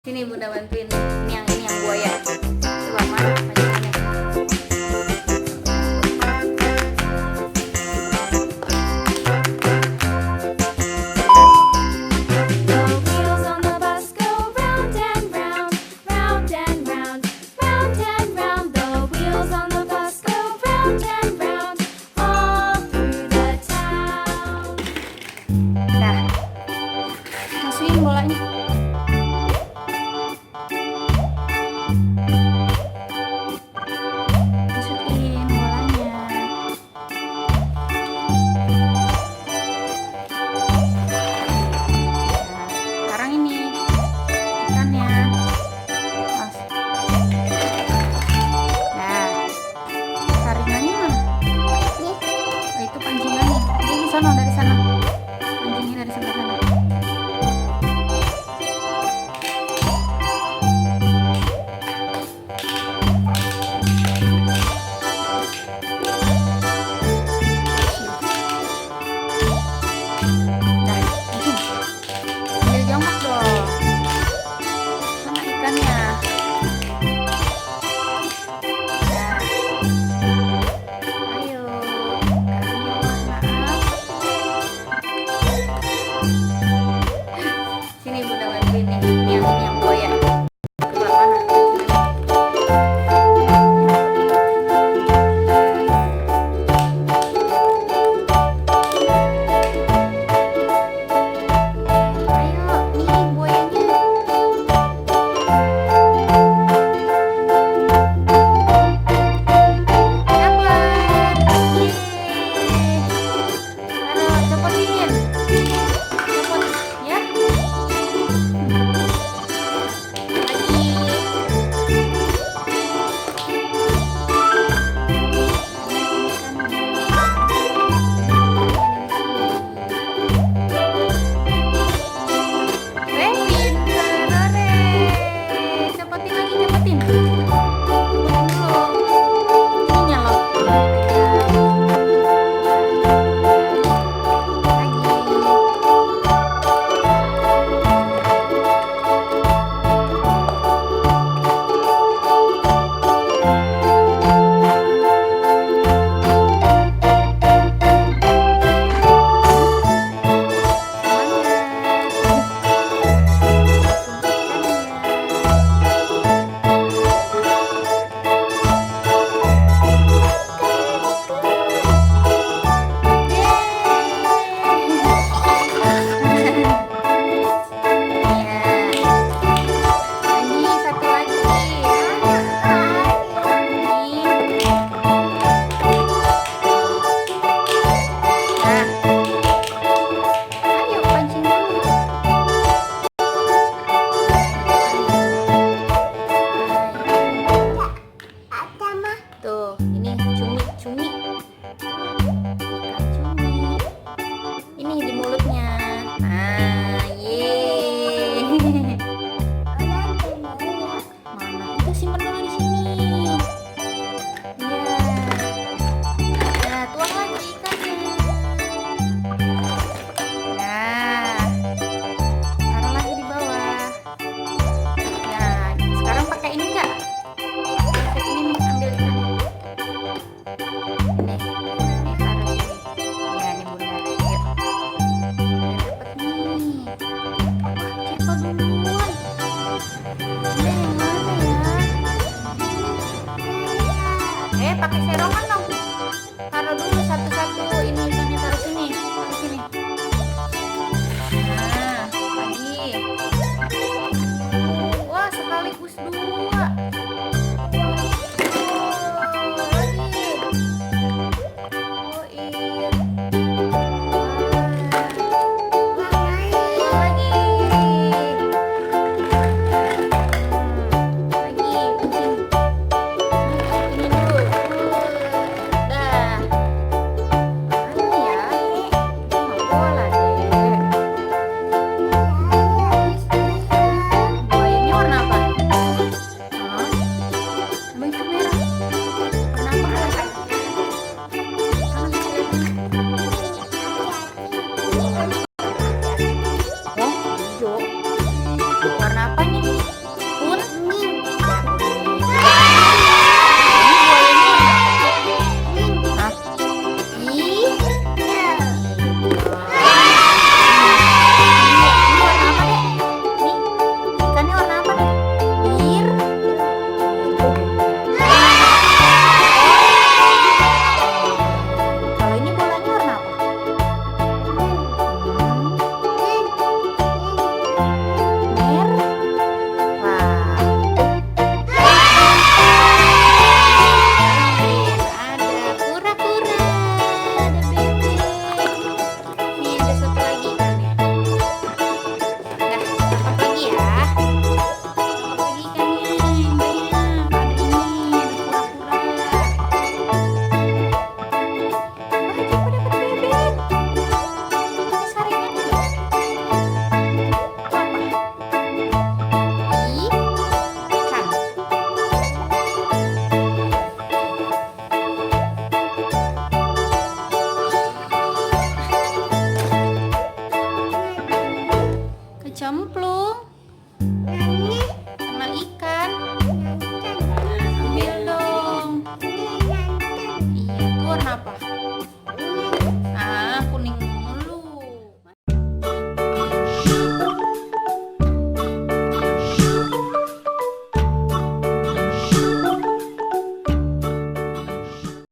Sini Bunda bantuin. Ini yang buaya. Coba mana pancingannya? Nah, masukin bolanya. Dari sana pancingnya dari sebelah sana. Ambil jongkok dong sama ikannya. Sini Bunda bantuin nih. Ini yang buaya. Coba mana? Ayo, nih buayanya. Dapat. Yeay. Taruh, copotin. Copot ya. Cepetin lagi, cepetin. Ininya loh. Tuh, ini cumi. Ikan cumi. Ini di mulutnya. Nah, yeay. Mana? Itu simpen dulu di sini. Iya. Nah, tuang lagi ikannya. Nah, taruh lagi di bawah. Nah, sekarang pakai ini enggak? Ini nih, ambil ikannya. Nih taruh sini. Ya, nih Bunda. Yuk. Udah dapet nih. Siapa duluan? Bunda yang mana ya? Pakai serongan